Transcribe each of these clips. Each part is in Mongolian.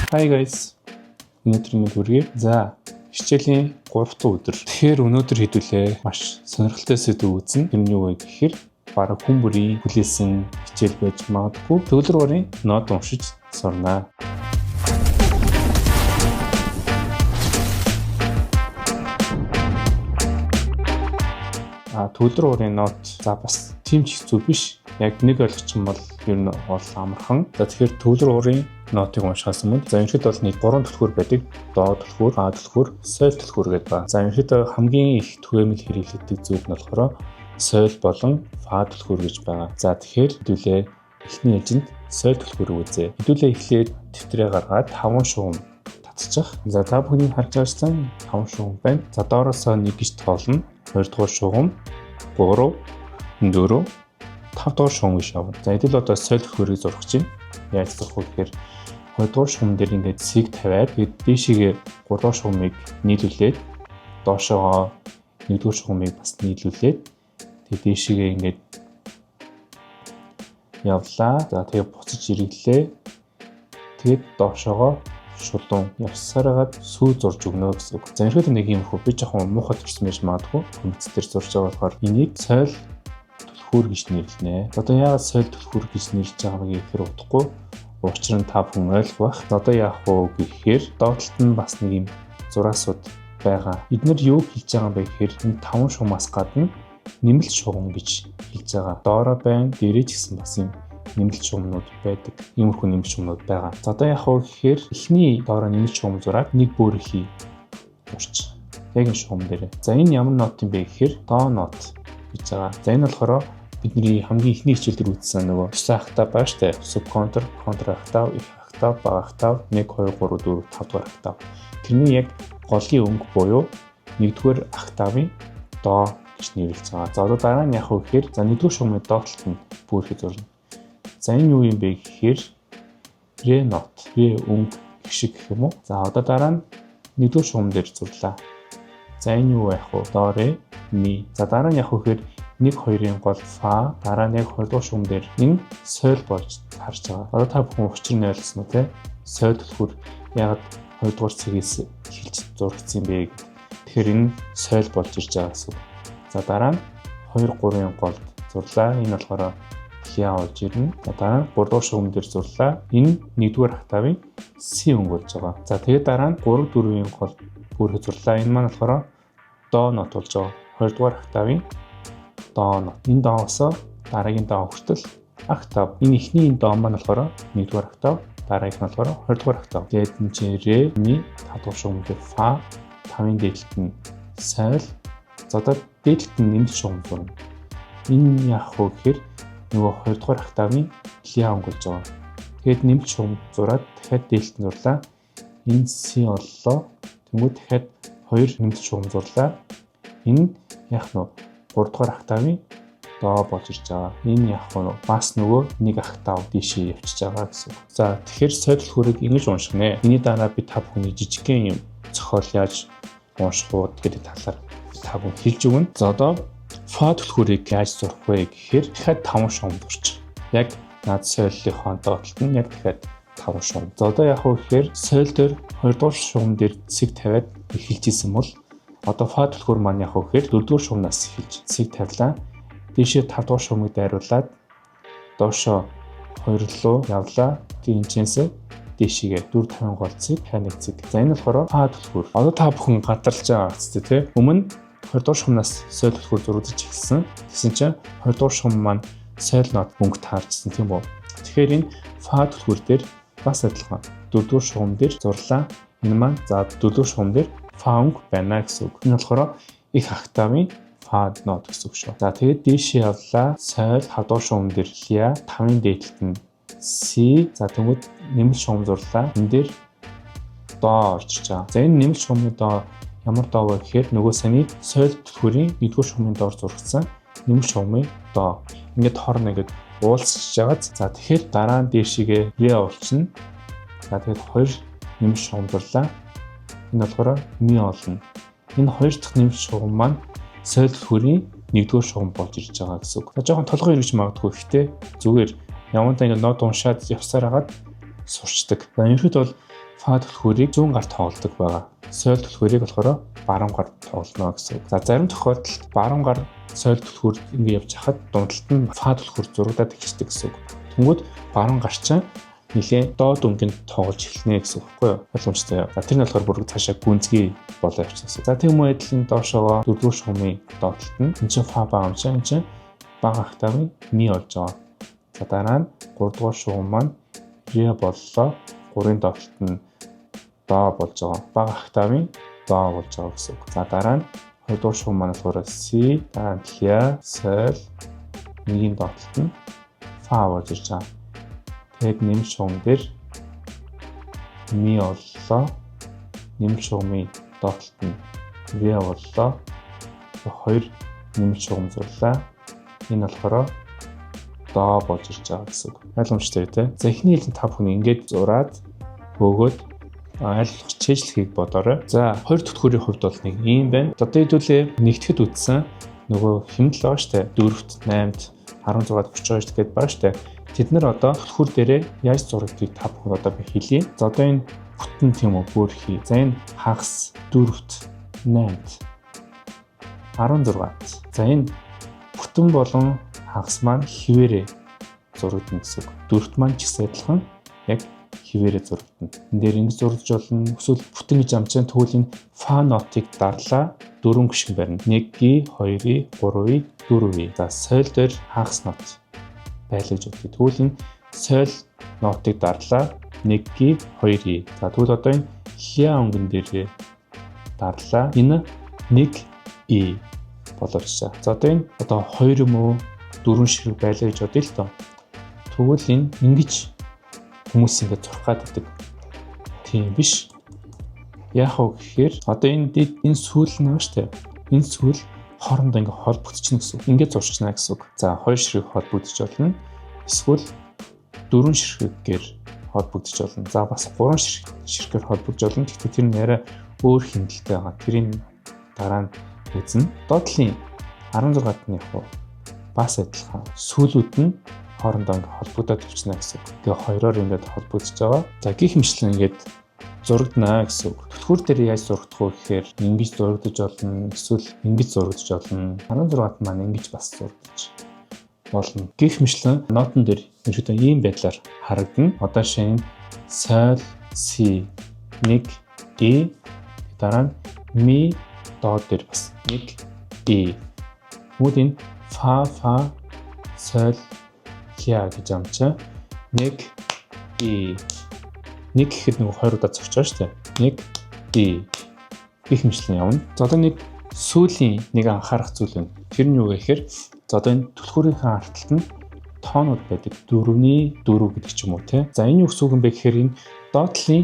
Hi guys. Өнөөдрийн хүргэе. За, хичээлийн 3 дахь өдөр. Тэгэхээр өнөөдөр хэдүүлээ маш сонирхолтой сэдв үүснэ. Тэр нь юу вэ гэхээр бараг хүн бүрийн хүлээсэн хичээл байж магадгүй. Төгөлрөөрийн нот уншиж сурнаа. Төгөлрөөрийн нот за бас тийм ч хэцүү биш. Яг нэг ойлгочих юм бол ер нь бол амархан. За тэгэхээр төгөлрөөрийн нотыг уншихаас өмнө за ерөнхийдөө бол нэг 3 түлхүүр байдаг. Доо түлхүүр, А түлхүүр, соёл түлхүүр гэдэг ба. За ерөнхийдөө хамгийн их түгээмэл хэрэглэдэг зүйл нь болохоор соёл болон фа түлхүүр гэж байгаа. За тэгэхээр хэдүүлээ эхний ээлжинд соёл түлхүүрийг үзье. Хэдүүлээ эхлээд тэмдгэрээ гаргаад 5 шугам татчих. За та бүхний харж байгаасан 5 шугам байна. За доороосоо 1 гэж тоолно. 2 дугаар шугам, 3, 4, 5 дугаар шугам гэж явна. За хэдүүл одоо соёл түлхүүрийг зурах чинь яаж зурах вэ гэхээр 2 дугаар шугам дээр ингээд цэг тавиад тэгээд дээшээгээ 3 дугаар шугамыг нийлүүлээд доошоогоо 1 дугаар шугамыг бас нийлүүлээд тэгээд дээшээгээ ингээд явлаа. За тэгээд буцаж ирэглээ. Тэгээд доошоогоо шулуун явсараад сүү зурж өгнө гэсэн үг. За ерөнхийдөө нэг юм хөө би жоохон муухай төрсөн байж магадгүй. Компьютер дээр зурж байгаа болохоор энийг соёл түлхүүр гэж нэрлэнэ. Одоо яагаад соёл түлхүүр гэж нэрлэж байгааг гэхээр утгагүй. Учир нь та бүхэн ойлгох бах. Одоо яах вэ гэхээр доотлолт нь бас нэг юм зураасууд байгаа. Эдгээр юу хэлж байгаа юм бэ гэхээр энэ 5 шугамаас гадна нэмэлт шугам гэж хэлж байгаа. Доороо байна, дээрээ ч гэсэн бас юм нэмэлт шугамнууд байдаг. Иймэрхүү нэмэлт шугамнууд байгаа. За одоо яах вэ гэхээр эхний доороо нэмэлт шугам зураад нэг бүр хий урч. Яг энэ шугам дээр. За энэ ямар нот юм бэ гэхээр до нот гэж байгаа. За энэ болохоор бидний хамгийн ихний хичээл дээр үзсэн нөгөө өссөн октав байгаа штэ. Субконтр, контр октав, их октав, бага октав, 1 2 3 4 5 дугаар октав. Тэрний яг голын өнгө буюу 1-р октавын до гэж нэрлэж байгаа. За одоо дараа нь яах вэ гэхээр за 1-р шугамын доотлолт нь бүрхий зурна. За энэ юу юм бэ гэхээр ре нот, ре өнгө шиг гэх юм уу? За одоо дараа нь 1-р шугам дээр зурлаа. За энэ юу байх вэ? До ре ми. За дараа нь яах вэ гэхээр 1-2-ын гол фа, дараа нь яг 2-р шугам дээр энэ соёл болж харж байгаа. Одоо та бүхэн учир нь ойлгосноо те? Соёл түлхүүр яг 2-р цэгээс эхэлж зурагдсан юм бэ? Тэгэхээр энэ соёл болж ирж байгаа гэсэн. За дараа нь 2-3-ын голд зурлаа. Энэ болохоор хяа болж ирнэ. За дараа нь 3-р шугам дээр зурлаа. Энэ 1-р октавын си өнгө болж байгаа. За тэгээд дараа нь 3-4-ийн гол бүрхий зурлаа. Энэ маань болохоор до нот болж байгаа. 2-р октавын до нот. Энэ доосоо дараагийн до хүртэл октав. Энэ эхний до маань болохоор 1-р октав, дараагийнх нь болохоор 2-р октав. Тэгээд энэ чинь ре, ми, 5-р шугам дээр фа, 5-ын дээдлэлт нь соёл. За одоо дээдлэлт нь нэмэлт шугам зурна. Энэ яах вэ гэхээр нөгөө 2-р октавын ля өнгө болж байгаа. Тэгээд нэмэлт шугам зураад дахиад дээдлэлт нь зурлаа. Энэ си боллоо. Тэнгүүд дахиад 2 нэмэлт шугам зурлаа. Энэ яах нь 3-р октавын до болж ирж байгаа. Энэ яах вэ? Бас нөгөө 1 октав дээшээ явчихж байгаа гэсэн. За тэгэхээр соёл түлхүүрийг ингэж унших нэ. Эний дараа би та бүхний жижигхэн юм зохиол яаж унших уу гэдэг талаар та бүхэн хэлж өгнө. За одоо фа түлхүүрийг яаж зурах вэ гэхээр дахиад 5 шугам зурчих. Яг наад соёлынхоо доотлолт нь яг дахиад 5 шугам. За одоо яах вэ гэхээр соёл дээр 2-р шугам дээр цэг тавиад эхэлж исэн бол одоо фа түлхүүр маань яах вэ гэхээр 4-р шугамнаас эхэлж цэг тавилаа. Дээшээ 5-р шугамыг дайруулад доошоо 2 руу явлаа. Тийм энэчнээс дээшээгээ 4-5 гол цэг, ханиг цэг. За энэ болохоор фа түлхүүр. Одоо та бүхэн гадарлаж байгаа хэвчээ тий. Өмнө 2-р шугамнаас соёл түлхүүр зурагдаж эхэлсэн. Тэгсэн чинь 2-р шугам маань соёл нот өнгө таарчсан тийм үү. Тэгэхээр энэ фа түлхүүр дээр бас адилхан 4-р шугам дээр зурлаа. Энэ маань за 4-р шугам дээр фа өнгө байна гэсэн үг. Энэ болохоор их октавын фа нот гэсэн үг шүү. За тэгээд дээшээ явлаа. Соёл 5-р шугам дээр ля, 5-ын дээдлэлт нь си. За тэгвэл нэмэлт шугам зурлаа. Энэ дээр до орж ирж байгаа. За энэ нэмэлт шугамны до ямар до вэ гэхээр нөгөө саний соёл түлхүүрийн 1-р шугамын доор зурагдсан нэмэлт шугамын до. Ингээд хоорно ингээд уулзчихж байгааз. За тэгэхээр дараа нь дээшээгээ ре уулчна. За тэгээд 2 нэмэлт шугам зурлаа. Энэ болохоор ми олно. Энэ 2 дахь нэмэлт шугам маань соёл түлхүүрийн 1-р шугам болж ирж байгаа гэсэн үг. Жохон толгой эргэж магадгүй гэхдээ зүгээр явандаа ингээд нот уншаад явсаар хагаад сурчдаг. За ерөнхийдөө бол фа түлхүүрийг 100 гар тоглодог байгаа. Соёл түлхүүрийг болохоор баруун гар тоглоно гэсэн. За зарим тохиолдолд баруун гар соёл түлхүүр ингэ явж хахад дундалт нь фа түлхүүр зурагдаад эхэлдэг гэсэн. Тэнгүүд баруун гарчин нэлээ доод өнгөнд тоглож эхэлнэ гэсэн үг байхгүй юу? Ойлгомжтой. За тэр нь болохоор бүр цаашаа гүнзгий болоо явчихсан. За тийм үеийн доошоогоо дөрвөн шугамын доотлолт нь энэ чинь фа бага юм чинь энэ чинь бага октавын ми болж байгаа. За дараа нь 3 дугаар шугам маань ре боллоо. 3-ын доотлолт нь до болж байгаа. Бага октавын до болж байгаа гэсэн үг. За дараа нь 2 дугаар шугам маань болохоор си, дараа нь ля, соль, 1-ийн доотлолт нь фа болж ирж байгаа. Тэгээд нэмэлт шугам дээр ми боллоо. Нэмэлт шугамын доотлолт нь ре боллоо. 2 нэмэлт шугам зурлаа. Энэ болохоор до болж ирж байгаа гэсэн үг. Ойлгомжтой тий. За эхний хэлсэн та бүхэн ингэж зураад өгөөд аль болох чийжлэхийг бодоорой. За хоёр түтхүүрийн хувьд бол нэг ийм байна. Одоо хэдүүлээ нэгтгэхэд үтсэн нөгөө хэмнэл байгаа штэ 4-т 8-т 16-т 32-т гэдээ байгаа штэ. Тэд нар одоо түтхүүр дээрээ яаж зурагдгийг та бүхэн одоо би хэлье. За одоо энэ бүтэн тийм үү бүрхий. За энэ хагас 4-т 8-т 16-т. За энэ бүтэн болон хагас маань хിവэрээ зурагдана гэсэн үг. 4-т маань ч гэсэн адилхан яг хിവэрээ зурагдана. Энд дээр ингэ зурж болно. Эсвэл бүтэн гэж амжсан тэгвэл энэ фа нотыг дарлаа 4 гишгэн барина. 1-ий, 2-ий, 3-ий, 4-ий. За соёл дээр хагас нот байлаа гэж бодъё. Тэгвэл энэ соёл нотыг дарлаа 1-ий, 2-ий. За тэгвэл одоо энэ ля өнгөн дээр дарлаа. Энэ 1-ий боловчаа. За одоо энэ 2 юм уу 4 ширхэг байлаа гэж бодъё л доо. Тэгвэл энэ ингэж хүмүүс ингэ зурх гаддаг. Тийм биш. Яг уу гэхээр одоо энэ сүүл нэг штэ. Энэ сүүл хоорондоо ингэ холбогдчихно гэсэн үг. Ингэ зурчна гэсэн үг. За 2 ширхэг холбогдож болно. Эсвэл 4 ширхэгээр холбогдож болно. За бас 3 ширхэгээр холбогдож болно. Гэхдээ тэр нь арай өөр хэмнэлтэй байгаа. Тэрийн дараа нь үзнэ. Доотлын 16-т нь яг бас адилхан. Сүүлүүд нь хоорондоо ингэ холбогдоод төвчнэ гэсэн үг. Тэгээ хоёроор ингэ холбогдож байгаа. За гих мэтлэн ингэ зурагдана гэсэн үг. Түтхүүр дээр яаж зурагдах вэ гэхээр ингэж зурагдаж болно. Эсвэл ингэж зурагдаж болно. 16-т маань ингэж бас зурагдаж болно. Гих мэтлэн нотон дээр ерөөдөө ийм байдлаар харагдана. Одоо шинэ соль, си, 1-ий, дараа нь ми доод дээр бас 1-ий. Тэгвэл энэ фа, соль, ля гэж амчаа 1-ий. 1 гэхэд нэг 2 удаа зогсож байгаа шүү дээ. 1-ий. Гих мэтлэн явна. За одоо нэг сүүлийн нэг анхаарах зүйл байна. Тэр нь юу гэхээр за одоо энэ түлхүүрийнхээ арталт нь тоонууд байдаг. 4-ний 4 гэдэг ч юм уу тий. За энэ юу гэсэн үг юм бэ гэхээр энэ доотлын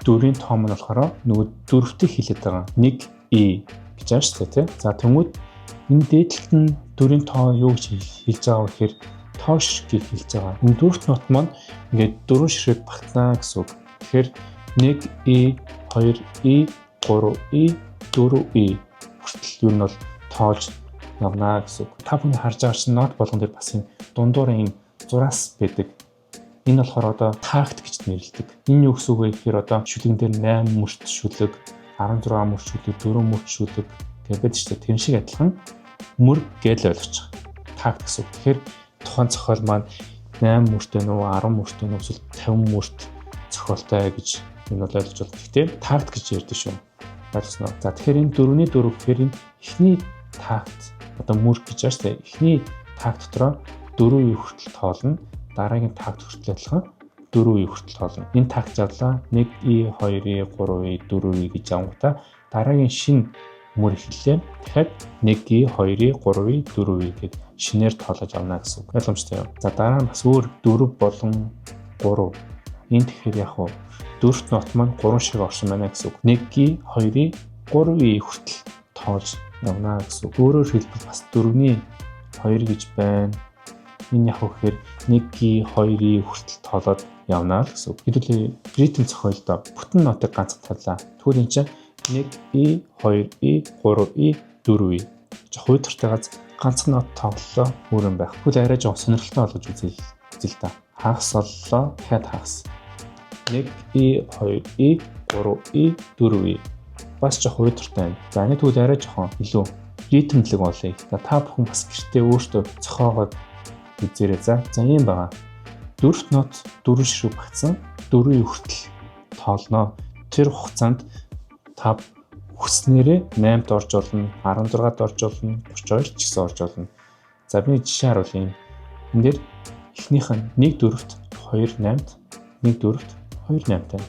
4-ийн тоон нь болохоор нөгөө 4-тэй хилээд байгаа. 1-ий гэж байна шүү дээ тий. За тэнгууд энэ дээдлэлт нь 4-ийн тоон юу гэж хэлж байгаа вэ гэхээр тоо ширхгийг хэлж байгаа. Энэ 4-т нот маань ингээд 4 ширхэг багтнаа гэсэн үг. Тэгэхээр 1-ий, 2-ий, 3-ий, 4-ий хүртэл юу нь бол тоолж явна гэсэн үг. Та бүхэн харж байгаа чинь нот болгон дээр бас юм дундуур юм зураас байдаг. Энэ болохоор одоо такт гэж нэрлэдэг. Энэ юу гэсэн үг вэ гэхээр одоо шүлгэн дээр 8 мөрт шүлэг, 16 мөрт шүлэг, 4 мөрт шүлэг гэдэг ч тийм шиг адилхан мөр гэж ойлгож байгаа. Такт гэсэн үг. Тэгэхээр тухайн зохиол маань 8 мөртөө нөө 10 мөртөө нөө эсвэл 50 мөрт зохиолтой гэж энэ бол ойлгож байна. Гэхдээ такт гэж ярьдаг шүү. Ойлгосноо. За тэгэхээр энэ 4-ний 4 гэхээр энэ эхний такт одоо мөр гэж байна шүү дээ. Эхний такт дотроо 4 хүртэл тоолно. Дараагийн такт хүртэл адилхан 4 хүртэл тоолно. Энэ такт жавлаа 1-ий, 2-ий, 3-ий, 4-ий гэж авангуудаа дараагийн шинэ мөр эхэллээ. Дахиад 1-ий, 2-ий, 3-ий, 4-ий гэд шинээр тоолож авна гэсэн үг. Ойлгомжтой юу? За дараа нь бас өөр 4 болон 3. Энэ тэгэхээр яг уу 4-т нот маань 3 шиг орсон байна гэсэн үг. 1-ий, 2-ий, 3-ий хүртэл тоолж явна гэсэн үг. Өөрөөр хэлбэл бас 4-ний 2 гэж байна. Энэ яг уу гэхээр 1-ий, 2-ий хүртэл тоолоод явна л гэсэн үг. Хэдүүлээ ритм зохиолдоо бүтэн нотыг ганцхан тооллаа. Тэгвэл энэ чинь 1-ий, 2-ий, 3-ий, 4-ий. Хувьдартайгаас ганцхан нот тоглолоо өөр юм байх. Тэгвэл арай жоохон сонирхолтой болгож үзье л да. Хагас боллоо, дахиад хагас. 1 и 2 и 3 и 4 и бас жоох уйдгартай байна. За энэ тэгвэл арай жоохон илүү ритмлэг болъё. За та бүхэн бас гэртээ өөртөө зохиогоод үзээрэй. За ийм байгаа. Дөрөвт нот 4 ширхэг багтсан 4-ийн хүртэл тоолноо. Тэр хугацаанд та хүснээрээ 8-д орж болно, 16-д орж болно, 32-д ч гэсэн орж болно. За би жишээ харуулъя. Энд дээр эхнийх нь 1/4-т 2/8-д 1/4-т 2/8-тай.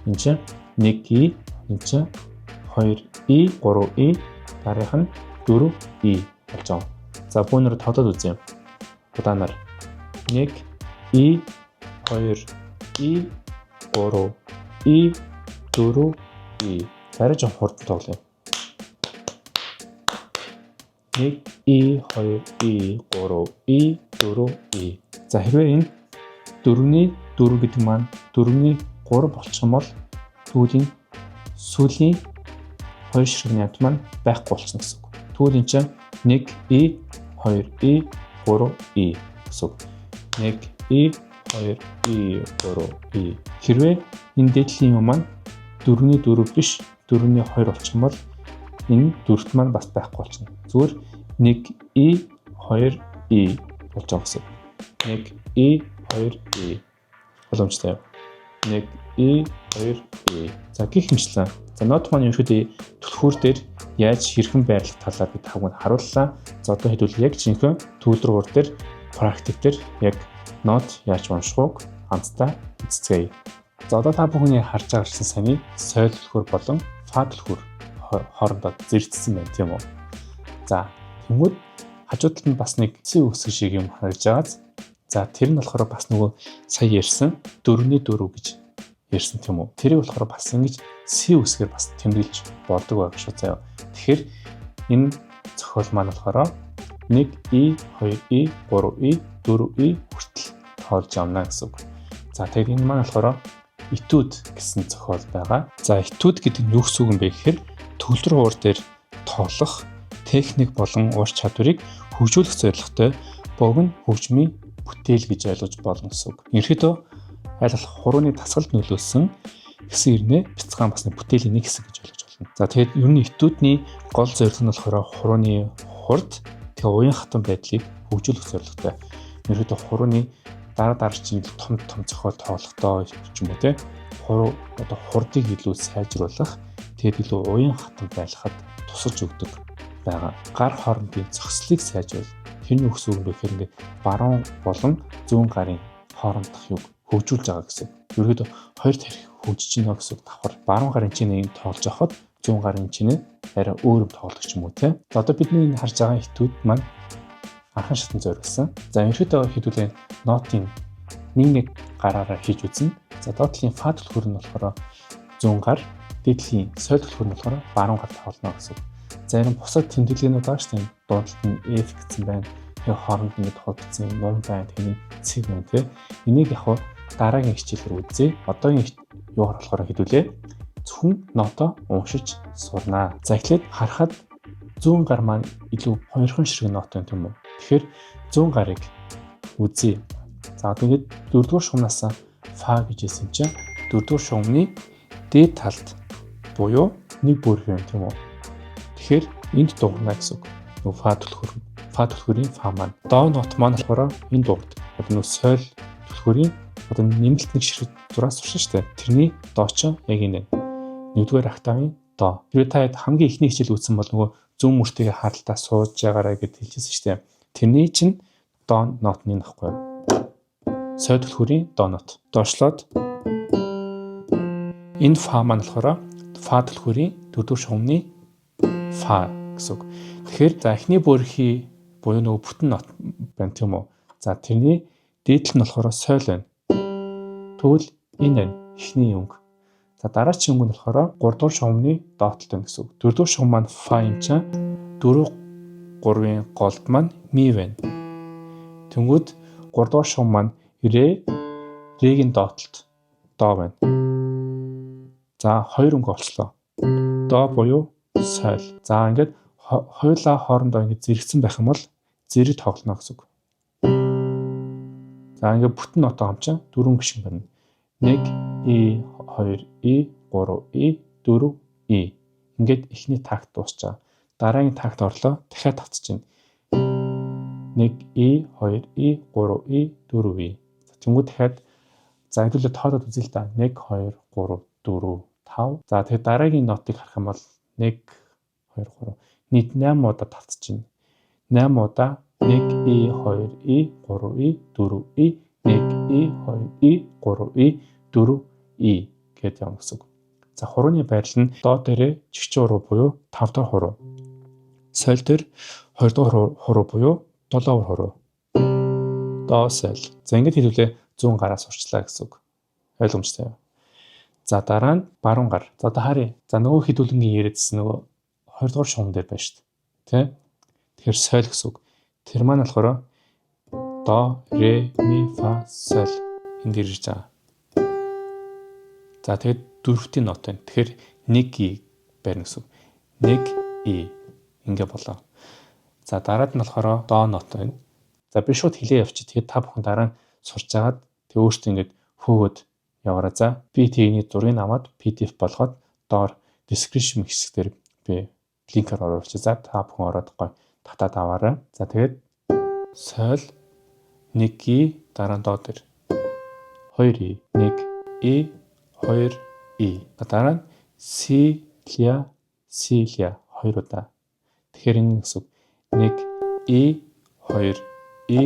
Энд чинь 1 и, энд чинь 2 и, 3 и, дараах нь 4 и болж байгаа. За бүүнээр тоолоод үзье. Удаанаар 1 и, 2 и, 3 и, 4 и. Арай жоох хурдан тоглоё. 1 и, 2 и, 3 и, 4 и. За хэрвээ энэ 4-ний 4 гэдэг маань 4-ний 3 болчих юм бол түүлийн сүүлийн 2 ширхэг нямт маань байхгүй болчихно гэсэн үг. Тэгвэл энэ чинь 1 и, 2 и, 3 и гэсэн үг. 1 и, 2 и, 3 и. Хэрвээ энэ дээдлийн юм маань 4-ний 4 биш 4-ний 2 болчих юм бол энэ дөрөвт маань бас байхгүй болчихно. Зүгээр 1 и, 2 и болж байгаа гэсэн. 1 и, 2 и. Боломжтой. 1 и, 2 и. За гэх мэтлэн. За нот маань ерөөхдөө түлхүүр дээр яаж хэрхэн байрлах талаар би тавганд харууллаа. За одоо хэдүүл яг жинхэнэ төлөвлөр дээр практик дээр яг нот яаж унших вэ хамтдаа үзцгээе. За одоо та бүхний харж байгаа гэсэн саний соёл түлхүүр болон фа түлхүүр хоорондоо зэрэгцсэн байна тийм үү. За тэнгууд хажуу талд нь бас нэг цэв үсэг шиг юм харагдж байгааз. За тэр нь болохоор бас нөгөө сая ярьсан 4-ний 4 гэж ярьсан тийм үү. Тэрийг болохоор бас ингэж цэв үсгээр бас тэмдэглэж болдог байх шүү заяа. Тэгэхээр энэ зохиол маань болохоор 1 и, 2 и, 3 и, 4 и хүртэл тоолж явна гэсэн үг. За тэгээд энэ маань болохоор этюд гэсэн зохиол байгаа. За этюд гэдэг нь юу гэсэн үг юм бэ гэхээр төгөлдөр хуур дээр тоолох техник болон ур чадварыг хөгжүүлэх зорилготой богино хөгжмийн бүтээл гэж ойлгож болно гэсэн үг. Ерөнхийдөө аль болох хурууны тасгалд нөлөөлсөн гэсэн ирнэ бяцхан бас нэг бүтээлийн нэг хэсэг гэж ойлгож болно. За тэгээд ер нь этюдний гол зорилго нь болохоор хурууны хурд тэгээ уян хатан байдлыг хөгжүүлэх зорилготой. Ерөнхийдөө хурууны дараагийн том зохиол тоглохдоо ч юм уу те хурдыг илүү сайжруулах тэгээд илүү уян хатан байлгахад тусалж өгдөг байгаа. Гар хоорондын зохицлыг сайжруул. Тэрний өгсөн үг гэхээр ингээд баруун болон зүүн гарын хоорондох юг хөгжүүлж байгаа гэсэн. Ерөнхийдөө хоёр тарих хөгжиж байна гэсэн давхар. Баруун гарын чинээ тоглож явахад зүүн гарын чинээ арай өөр юм тоглох ч юм уу те. За одоо бидний энэ харж байгаа этюд маань анхан шатан зориулсан. За ерөнхийдөө хэдүүлээ нотын нэг гараараа хийж үзнэ. За доотлын фа түлхүүр нь болохоор зүүн гар, дээдлийн соёл түлхүүр нь болохоор баруун гар тоглоно гэсэн. Зарим бусад тэмдэглээнүүд байгаа шүү дээ. Доотлолт нь F гэсэн байна. Тэгээ хооронд ингээд холбогдсон ном байна. Тэгээ цэг байна те. Энийг яг дараагийн хичээлээр үзье. Одоогийн юу болохоор хэдүүлээ зөвхөн нотоо уншиж сурнаа. За эхлээд харахад зүүн гар маань илүү хоёрхан ширхэг нот байна тийм үү. Тэгэхээр зүүн гарыг үзье. За тэгээд дөрөвдүгээр шугамнаас фа гэж хэлсэн чинь дөрөвдүгээр шугамны дээд талд буюу нэг бүрх юм тийм үү. Тэгэхээр энд дуурна гэсэн үг. Нөгөө фа түлхүүрийн фа маань. До нот маань болохоор энэ дуурд. Одоо нөгөө соёл түлхүүрийн одоо нэмэлт нэг ширхэг зураас сурсан шүү дээ. Тэрний доо ч яг энэ. Нэгдүгээр октавын до. Тэр та хамгийн ихний хичээл үзсэн бол нөгөө зүүн мөртэйгээ харалтаа сууж байгаарай гэж хэлжсэн шүү дээ. Тэрний чинь до нотны нөхгүй. Соёл түлхүүрийн до нот. Доошлоод энэ фа маань болохоор фа түлхүүрийн дөрөвдүгээр шугамны фа гэсэн үг. Тэгэхээр за эхний бүрхий буюу нөгөө бүтэн нот байна тийм үү. За тэрний дээдл нь болохоор соёл байна. Тэгвэл энэ байна. Эхний өнгө. За дараагийн өнгө нь болохоор 3 дугаар шугамны доотлолт байна гэсэн үг. 4 дугаар шугам маань фа юм чинь 4-3-ын голд маань ми байна. Тэнгүүд 3 дугаар шугам маань ре-гийн доотлолт до байна. За хоёр өнгө олчлоо. До буюу соёл. За ингээд хоёулаа хоорондоо ингээд зэрэгцэн байх юм бол зэрэг тоглоно гэсэн үг. За ингээд бүтэн нотоо хамчаа 4 гишүүн байна. 1 E 2 E 3 E 4 E. Ингээд эхний такт дуусчаа. Дараагийн такт орлоо дахиад татчих чинь. 1 E 2 E 3 E 4 E. Тэнгүүд дахиад за хэдүүлээ тоодод үзье л да. 1 2 3 4 5. За тэгээд дараагийн нотыг харах юм бол 1 2 3 нийт 8 удаа татчих чинь. 8 удаа 1 E 2 E 3 E 4 E 1 E 2 E 3 E 4 E гэдэг юм гэсэн үг. За хурууны байрал нь до дээрээ жигчэн хуруу буюу 5 дахь хуруу. Соёл дээр 2 дахь хуруу буюу 7 дахь хуруу. До соёл. За ингэж хэлүүлээ 100 гараас урчлаа гэсэн үг. Ойлгомжтой юу? За дараа нь баруун гар. За одоо харъя. За нөгөө хэдүүлэнгийн яриадсэн нөгөө 20 дугаар шугам дээр байна шүү дээ. Тэ? Тэгэхээр соёл гэсэн үг. Тэр маань болохоор до, ре, ми, фа, соль энэ дэр ирж байгаа. За тэгээд дөрөвтийн нот байна. Тэгэхээр 1 И барина гэсэн үг. 1 И ингэ болоо. За дараад нь болохоор до нот байна. За би шууд хэлээ явчих. Тэгээд та бүхэн дараа нь сурч агаад тэг өөртөө ингэж хөөгөөд яваарай. За би тэгний зургийг аваад PDF болгоод доор description хэсгээр би линкээр оруулчих. За та бүхэн ороод гой татаад аваарай. За тэгээд соёл 1 И дараа нь до дээр 2 И 1 И 2 И. Дараа нь силя 2 удаа. Тэгэхээр энэ гэсэн үг 1 И 2 И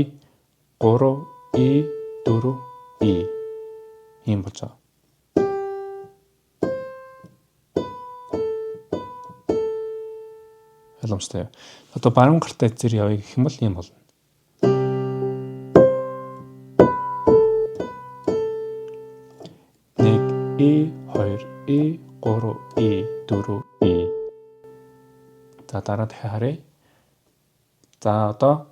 3 И 4 И ийм болж байгаа. Ойлгомжтой. Одоо баруун гартаа зэрэг явъя гэх юм бол ийм болно. И 2 И 3 И 4 И. За дараа дахиад харъя. За одоо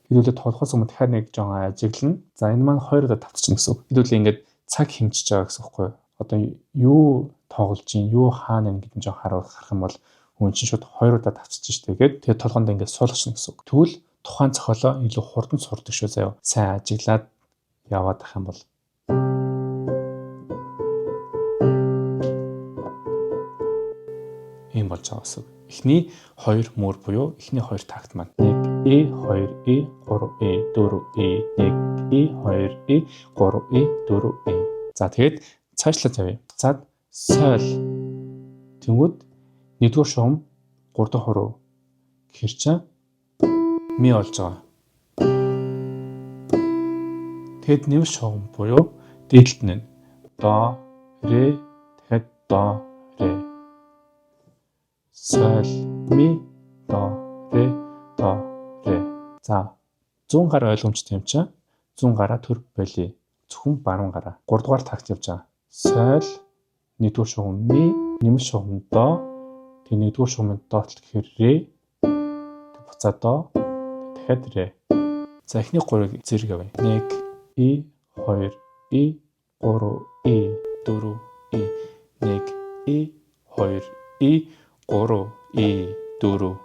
хэдүүлээ толгоос өмнө дахиад нэг жоохон ажиглана. За энэ маань 2 удаа тавцчихна гэсэн үг. Хэдүүлээ ингээд цаг хэмжиж байгаа гэсэн үг байхгүй юу? Одоо юу тоглож ийн, юу хаана юм гэдэг нь жоохон харах юм бол хүн чинь шууд 2 удаа тавцчих штэ гээд тэгээд толгоонд ингээд суулгачна гэсэн үг. Тэгвэл тухайн зохиолоо илүү хурдан сурдаг шүү заяа. Сайн ажиглаад яваад ах юм бол ийм болж байгаа гэсэн үг. Эхний 2 мөр буюу эхний 2 такт маань 1 И 2 И 3 И 4 И 1 И 2 И 3 И 4 И. За тэгээд цаашлаад явъя. За соёл. Тэнгүүд нэгдүгээр шугам 3 дахь хуруу гэхэр чинь ми болж байгаа. Тэгэд нэмэлт шугам буюу дээдлэлт нь до, ре, тэгэхэд до, ре. Соль, ми, до, ре, до, ре. За 100 гараа ойлгомжтой юм чинь 100 гараа төр болий. Зөвхөн баруун гараа. 3 дугаар такт явж байгаа. Соль, нэгдүгээр шугам ми, нэмэлт шугам до, тэг нэгдүгээр шугамын доотлол гэхээр ре. Тэг буцаа до, дахиад ре. За эхний 3-ыг зэрэг явъя. 1 И 2 И 3 И 4 И 1 И 2 И 3 И 4 И 1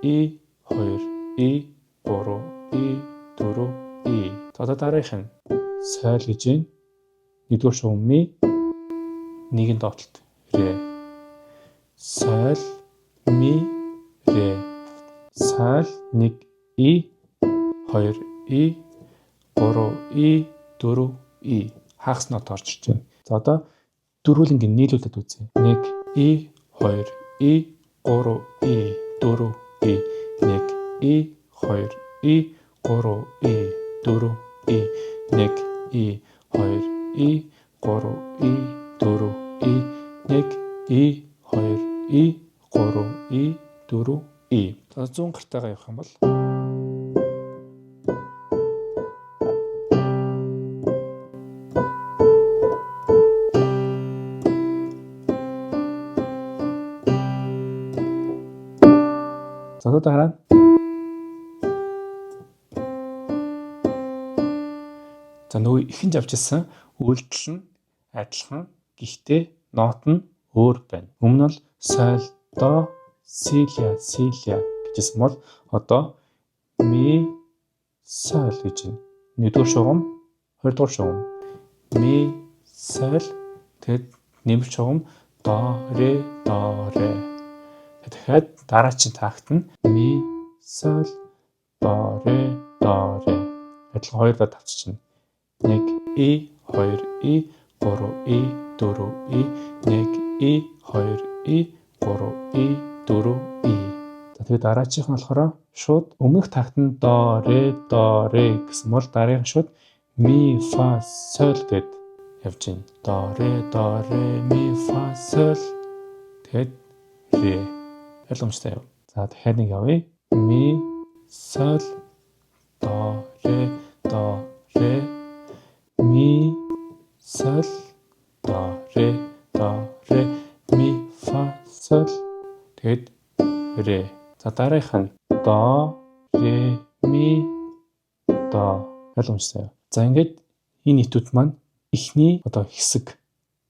И 2 И 3 И 4 И. Одоо дараагийнх нь соёл гэж байна. Нэгдүгээр шугам ми, нэгэн доотлолт ре. Соёл ми ре. Соёл 1 И 2 И 3 И 4 И. Хагас нот орж ирж байна. За одоо дөрвөлнгийн нийлүүлээд үзье. 1 И 2 И 3 И 4 И 1 И 2 И 3 И 4 И 1 И 2 И 3 И 4 И 1 И 2 И 3 И 4 И. За 100 гартайгаа явах юм бол за дараа нь за нөгөө ихэнд явж ирсэн үйлдэл нь адилхан гэхдээ нот нь өөр байна. Өмнө нь бол соль, до, силя гэжсэн бол одоо ми соль гэж байна. Нэгдүгээр шугам, хоёрдугаар шугам ми, соль. Тэгээд нэмэлт шугам до, ре. Тэгэхээр дараагийн такт нь ми, соль, до, ре. Адилхан хоёрдоо тавцчихна. 1 и 2 и 3 и 4 и 1 и 2 и 3 и 4 и. За тэгээд дараачих нь болохоор шууд өмнөх такт нь до, ре гэсэн бол дараагийнх шууд ми, фа, соль гэд явж байна. До, ре, ми, фа, соль. Тэгээд ре. Ойлгомжтой юу? За дахиад нэг явъя. Ми, соль, до, ре, ми, соль, до, ре, ми, фа, соль. Тэгээд ре. За дараагийнх нь до, ре, ми, до. Ойлгомжтой юу? За ингээд энэ этюд маань эхний хэсэг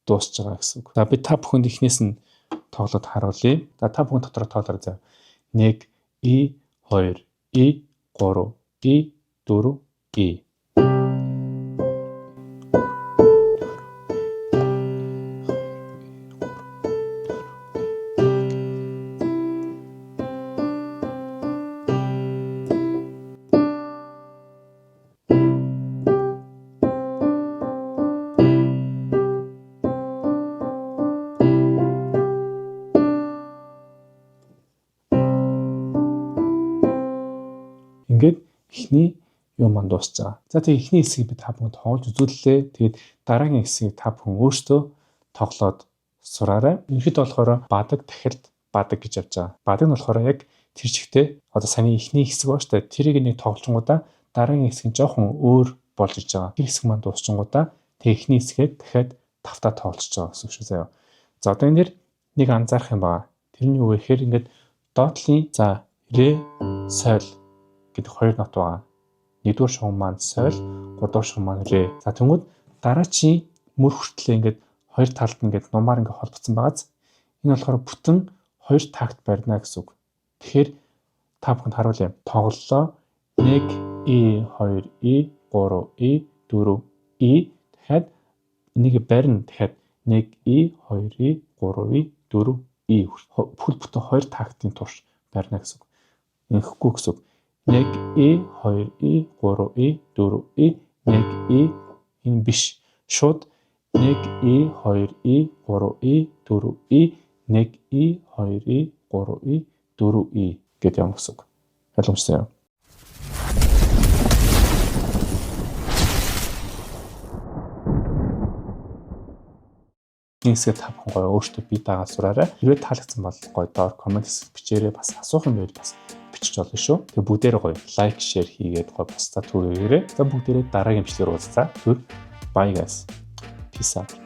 дуусж байгаа гэсэн үг. За би та бүхэнд эхнээс нь тоглоод харуулъя. За та бүхэн дотроо тоолоор зав. 1 и 2 и 3 и 4 и. Ингээд эхний юм маань дуусчаа. За тэгээ эхний хэсгийг би та бүхэнд тоглож үзүүллээ. Тэгээд дараагийн хэсгийг та бүхэн өөрсдөө тоглоод сураарай. Ерөнхийдөө болохоор бадаг дахирд бадаг гэж явж байгаа. Бадаг нь болохоор яг тэр чигтээ саяны эхний хэсэг баа штэ. Тэрийг нэг тоглолчингуудаа дараагийн хэсэг нь жоохон өөр болж иж байгаа. Тэр хэсэг маань дуусчингуудаа тэг эхний хэсгээд дахиад тавтаа тоглолцож байгаа гэсэн үг шүү заяа. За одоо энэ дэр нэг анзаарах юм байна. Тэрний юу вэ гэхээр ингээд доотлын за ре, соль гэдэг хоёр нот байгаа. Нэгдүгээр шугам маань соль, гуравдугаар шугам маань ре. За тэгвэл дараачийн мөр хүртлээ ингээд хоёр талд нь ингээд нумаар ингээд холбогдсон байгааз энэ болохоор бүтэн хоёр такт барина гэсэн үг. Тэгэхээр та бүхэнд харуулъя. Тоглолоо 1 и 2 и 3 и 4 и дахиад энийг барина. Дахиад 1 и 2 и 3 и 4 и бүхэл бүтэн хоёр тактын турш барина гэсэн үг. Инхэхгүй гэсэн үг. 1 и 2 и 3 и 4 и 1 и энэ биш. Шууд 1 и 2 и 3 и 4 и 1 и 2 и 3 и 4 и гэдэг юм гэсэн үг. Ойлгомжтой юу? Нэгсгээ та бүхэн гоё өөртөө бие дагаад сураарай. Хэрвээ таалагдсан бол гоё доор комент хэсэгт бичээрэй. Бас асуух юм байвал бас бичиж болно шүү. Тэгээ бүгдээрээ гоё лайк, шеэр хийгээд гоё бусдад түгээгээрэй. За бүгдээрээ дараагийн бичлэгээр уулзцаа. Bye guys. Peace out.